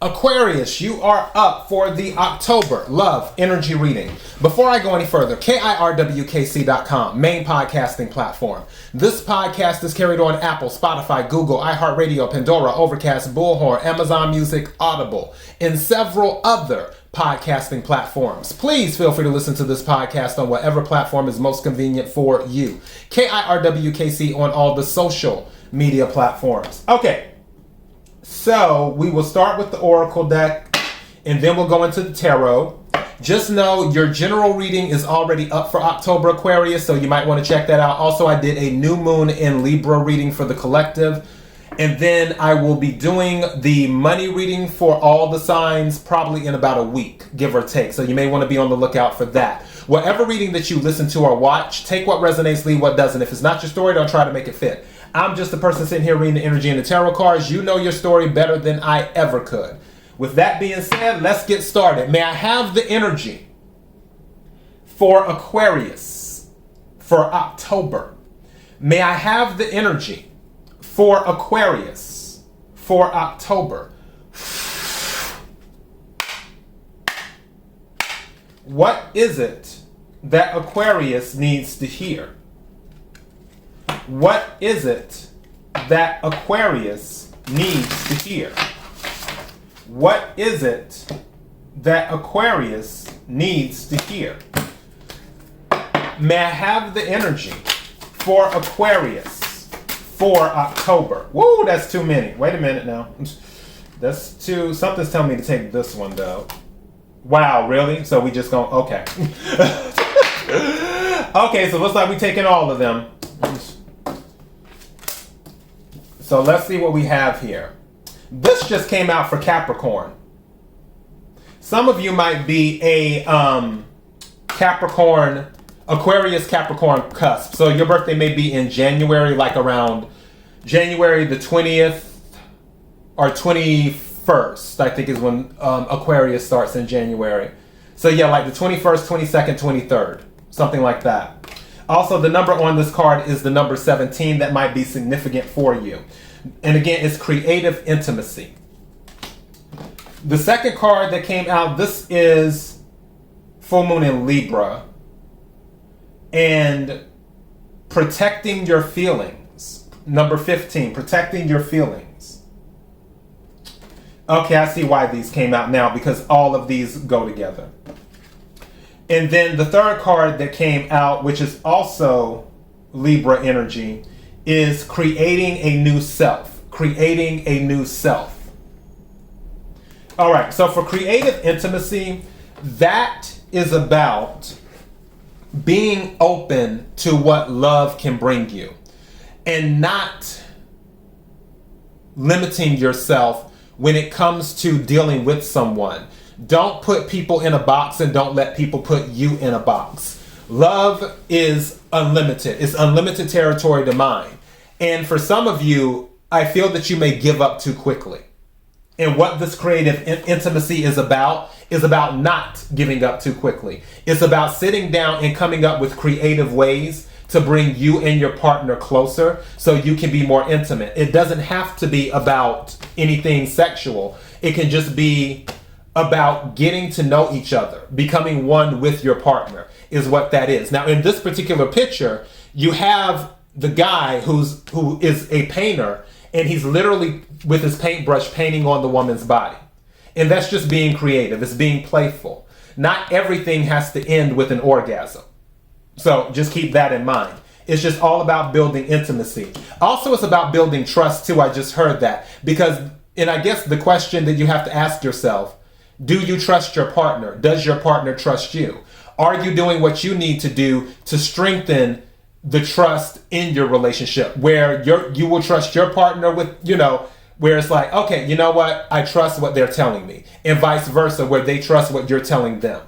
Aquarius, you are up for the October Love Energy reading. Before I go any further, KIRWKC.com, main podcasting platform. This podcast is carried on Apple, Spotify, Google, iHeartRadio, Pandora, Overcast, Bullhorn, Amazon Music, Audible, and several other podcasting platforms. Please feel free to listen to this podcast on whatever platform is most convenient for you. KIRWKC on all the social media platforms. Okay. So we will start with the Oracle deck and then we'll go into the Tarot. Just know your general reading is already up for October, Aquarius, so you might want to check that out. Also, I did a new moon in Libra reading for the collective. And then I will be doing the money reading for all the signs probably in about a week, give or take. So you may want to be on the lookout for that. Whatever reading that you listen to or watch, take what resonates, leave what doesn't. If it's not your story, don't try to make it fit. I'm just a person sitting here reading the energy and the tarot cards. You know your story better than I ever could. With that being said, let's get started. May I have the energy for Aquarius for October? May I have the energy for Aquarius for October? What is it that Aquarius needs to hear? What is it that Aquarius needs to hear? What is it that Aquarius needs to hear? May I have the energy for Aquarius for October? Woo, that's too many. Wait a minute now. That's too, something's telling me to take this one though. Wow, really? So we just gonna, okay. Okay, so looks like we taking all of them. So let's see what we have here. This just came out for Capricorn. Some of you might be a Capricorn, Aquarius Capricorn cusp. So your birthday may be in January, like around January the 20th or 21st, I think is when Aquarius starts in January. So yeah, like the 21st, 22nd, 23rd, something like that. Also, the number on this card is the number 17. That might be significant for you. And again, it's creative intimacy. The second card that came out, this is full moon in Libra. And protecting your feelings. Number 15, protecting your feelings. Okay, I see why these came out now, because all of these go together. And then the third card that came out, which is also Libra energy, is creating a new self. Creating a new self. All right, so for creative intimacy, that is about being open to what love can bring you and not limiting yourself when it comes to dealing with someone. Don't put people in a box and don't let people put you in a box. Love is unlimited. It's unlimited territory to mine. And for some of you, I feel that you may give up too quickly. And what this creative intimacy is about not giving up too quickly. It's about sitting down and coming up with creative ways to bring you and your partner closer so you can be more intimate. It doesn't have to be about anything sexual. It can just be about getting to know each other, becoming one with your partner is what that is. Now, in this particular picture, you have the guy who is a painter, and he's literally with his paintbrush painting on the woman's body. And that's just being creative. It's being playful. Not everything has to end with an orgasm. So just keep that in mind. It's just all about building intimacy. Also, it's about building trust too. I just heard that. And I guess the question that you have to ask yourself, do you trust your partner? Does your partner trust you? Are you doing what you need to do to strengthen the trust in your relationship, where you will trust your partner with, where it's like, okay, you know what? I trust what they're telling me, and vice versa, where they trust what you're telling them.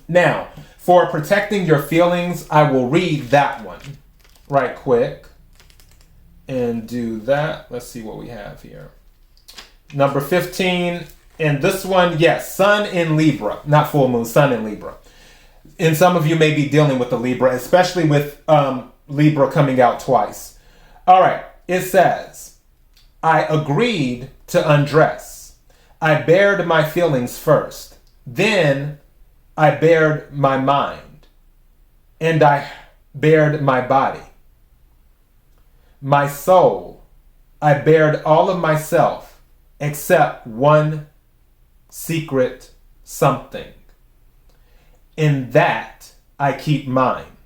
Now, for protecting your feelings, I will read that one right quick and do that. Let's see what we have here. Number 15, and this one, yes, Sun in Libra, not full moon, Sun in Libra. And some of you may be dealing with the Libra, especially with Libra coming out twice. All right, it says, I agreed to undress. I bared my feelings first. Then I bared my mind. And I bared my body. My soul, I bared all of myself except one secret something. In that I keep mine,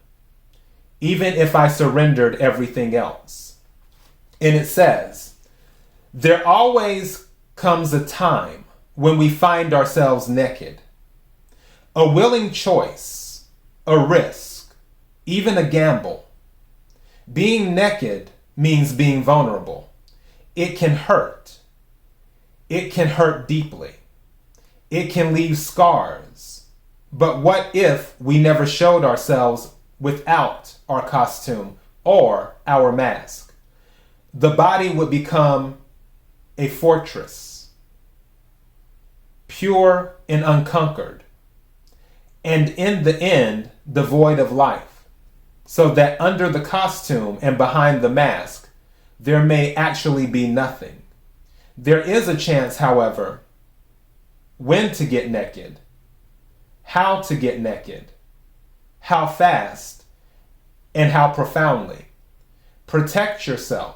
even if I surrendered everything else. And it says, there always comes a time when we find ourselves naked. A willing choice, a risk, even a gamble. Being naked means being vulnerable. It can hurt. It can hurt deeply. It can leave scars. But what if we never showed ourselves without our costume or our mask? The body would become a fortress, pure and unconquered, and in the end, devoid of life, so that under the costume and behind the mask, there may actually be nothing. There is a chance, however, when to get naked, how to get naked, how fast, and how profoundly. Protect yourself,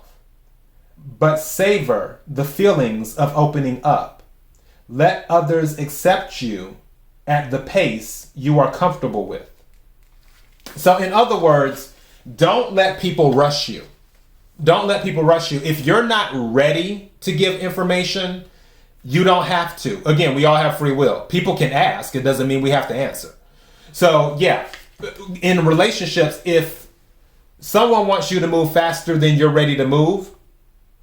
but savor the feelings of opening up. Let others accept you at the pace you are comfortable with. So in other words, don't let people rush you. Don't let people rush you. If you're not ready to give information, you don't have to. Again, we all have free will. People can ask. It doesn't mean we have to answer. So yeah, in relationships, if someone wants you to move faster than you're ready to move,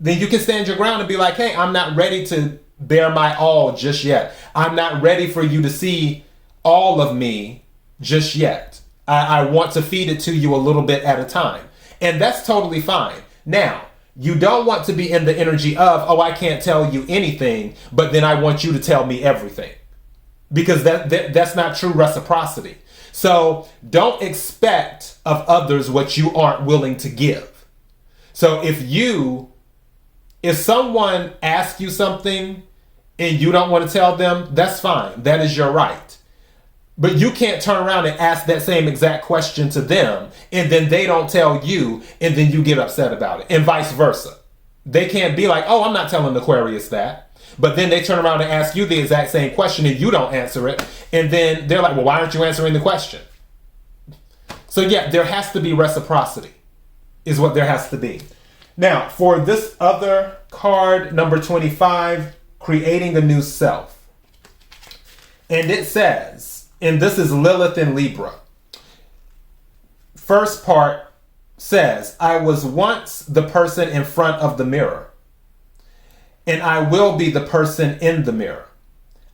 then you can stand your ground and be like, hey, I'm not ready to bear my all just yet. I'm not ready for you to see all of me just yet. I want to feed it to you a little bit at a time. And that's totally fine. Now, you don't want to be in the energy of, oh, I can't tell you anything, but then I want you to tell me everything. Because that's not true reciprocity. So don't expect of others what you aren't willing to give. So if someone asks you something and you don't want to tell them, that's fine. That is your right. But you can't turn around and ask that same exact question to them, and then they don't tell you, and then you get upset about it, and vice versa. They can't be like, oh, I'm not telling Aquarius that. But then they turn around and ask you the exact same question, and you don't answer it. And then they're like, well, why aren't you answering the question? So yeah, there has to be reciprocity, is what there has to be. Now, for this other card, number 25, creating a new self. And it says, and this is Lilith in Libra. First part says, I was once the person in front of the mirror, and I will be the person in the mirror.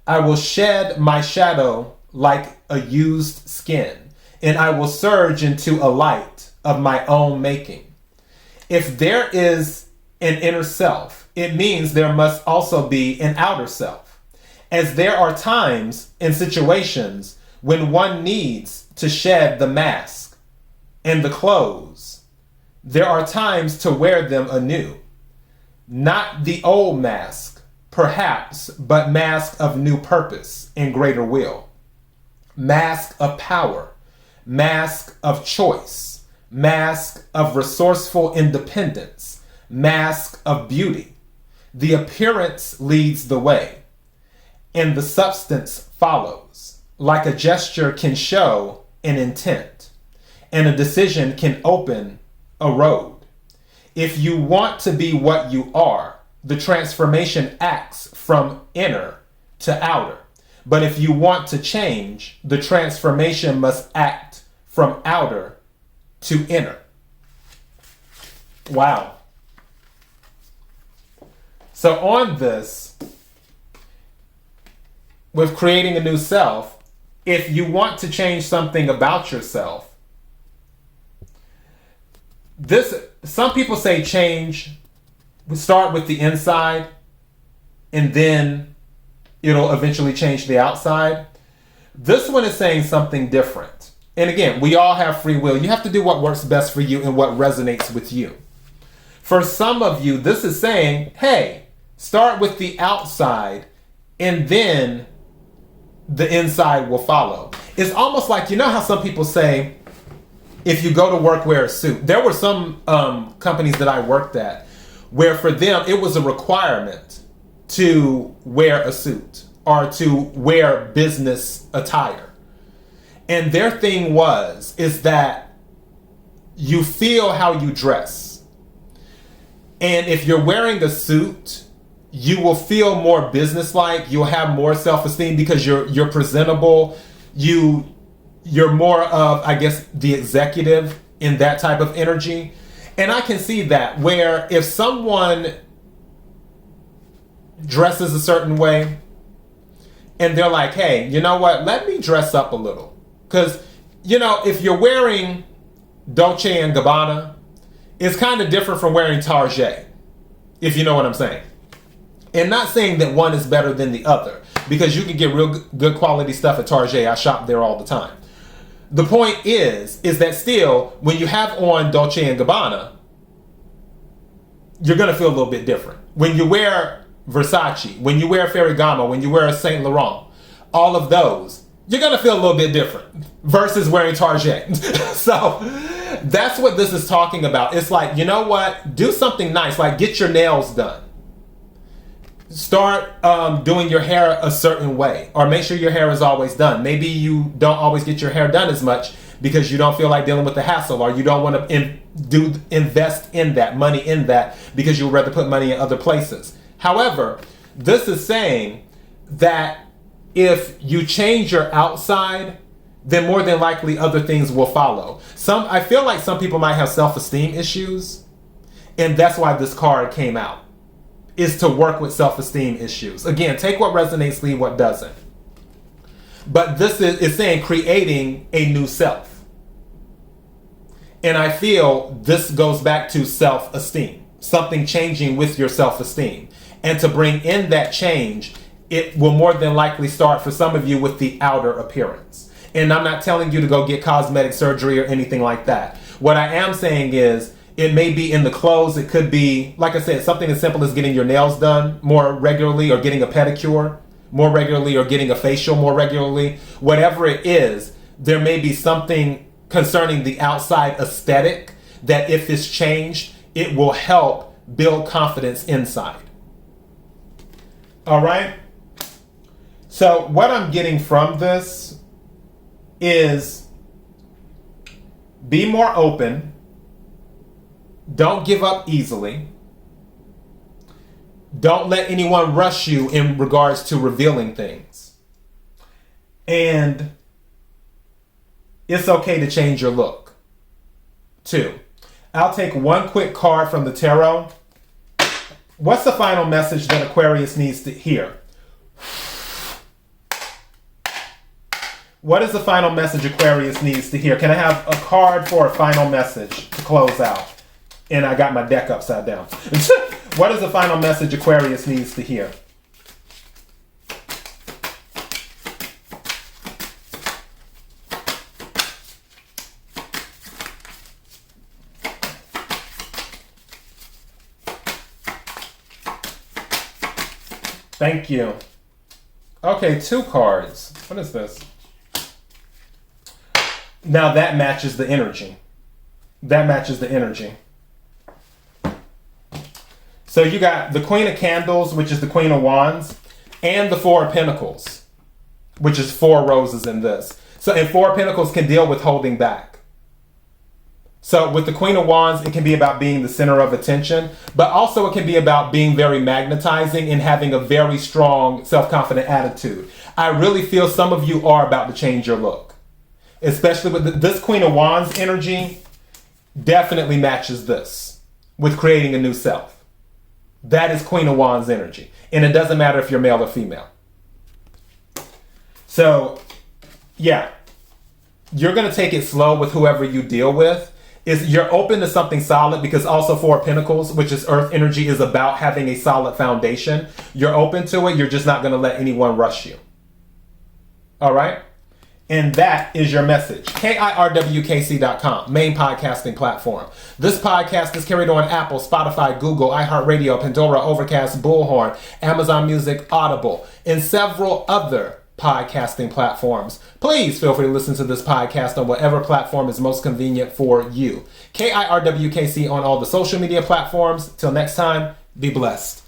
I will shed my shadow like a used skin, and I will surge into a light of my own making. If there is an inner self, it means there must also be an outer self. As there are times and situations when one needs to shed the mask and the clothes, there are times to wear them anew. Not the old mask, perhaps, but mask of new purpose and greater will. Mask of power, mask of choice, mask of resourceful independence, mask of beauty. The appearance leads the way, and the substance follows. Like a gesture can show an intent, and a decision can open a road. If you want to be what you are, the transformation acts from inner to outer. But if you want to change, the transformation must act from outer to inner. Wow. So on this, with creating a new self, if you want to change something about yourself, some people say change, we start with the inside and then it'll eventually change the outside. This one is saying something different. And again, we all have free will. You have to do what works best for you and what resonates with you. For some of you, this is saying, hey, start with the outside and then the inside will follow. It's almost like, you know how some people say, if you go to work, wear a suit. There were some companies that I worked at where for them, it was a requirement to wear a suit or to wear business attire. And their thing is that you feel how you dress. And if you're wearing a suit, you will feel more businesslike. You'll have more self-esteem because you're presentable. You're more of, I guess, the executive in that type of energy. And I can see that where if someone dresses a certain way and they're like, hey, you know what? Let me dress up a little. Because, you know, if you're wearing Dolce & Gabbana, it's kind of different from wearing Target, if you know what I'm saying. And not saying that one is better than the other, because you can get real good quality stuff at Target. I shop there all the time. The point is that still, when you have on Dolce & Gabbana, you're going to feel a little bit different. When you wear Versace, when you wear Ferragamo, when you wear Saint Laurent, all of those, you're going to feel a little bit different versus wearing Target. So that's what this is talking about. It's like, you know what? Do something nice, like get your nails done. Start doing your hair a certain way, or make sure your hair is always done. Maybe you don't always get your hair done as much because you don't feel like dealing with the hassle, or you don't want to invest in that money in that because you'd rather put money in other places. However, this is saying that if you change your outside, then more than likely other things will follow. I feel like some people might have self-esteem issues, and that's why this card came out, is to work with self-esteem issues. Again, take what resonates, leave what doesn't. But this is saying creating a new self. And I feel this goes back to self-esteem, something changing with your self-esteem. And to bring in that change, it will more than likely start for some of you with the outer appearance. And I'm not telling you to go get cosmetic surgery or anything like that. What I am saying is, it may be in the clothes. It could be, like I said, something as simple as getting your nails done more regularly, or getting a pedicure more regularly, or getting a facial more regularly. Whatever it is, there may be something concerning the outside aesthetic that if it's changed, it will help build confidence inside. All right? So what I'm getting from this is be more open. Don't give up easily. Don't let anyone rush you in regards to revealing things. And it's okay to change your look, too. I'll take one quick card from the tarot. What's the final message that Aquarius needs to hear? What is the final message Aquarius needs to hear? Can I have a card for a final message to close out? And I got my deck upside down. What is the final message Aquarius needs to hear? Thank you. Okay, 2 cards. What is this? Now that matches the energy. That matches the energy. So you got the Queen of Candles, which is the Queen of Wands, and the Four of Pentacles, which is 4 roses in this. So, and 4 of Pentacles can deal with holding back. So with the Queen of Wands, it can be about being the center of attention, but also it can be about being very magnetizing and having a very strong, self-confident attitude. I really feel some of you are about to change your look. Especially with this Queen of Wands energy, definitely matches this with creating a new self. That is Queen of Wands energy. And it doesn't matter if you're male or female. So, yeah. You're going to take it slow with whoever you deal with. You're open to something solid, because also Four of Pentacles, which is Earth energy, is about having a solid foundation. You're open to it. You're just not going to let anyone rush you. All right? And that is your message. KIRWKC.com, main podcasting platform. This podcast is carried on Apple, Spotify, Google, iHeartRadio, Pandora, Overcast, Bullhorn, Amazon Music, Audible, and several other podcasting platforms. Please feel free to listen to this podcast on whatever platform is most convenient for you. KIRWKC on all the social media platforms. Till next time, be blessed.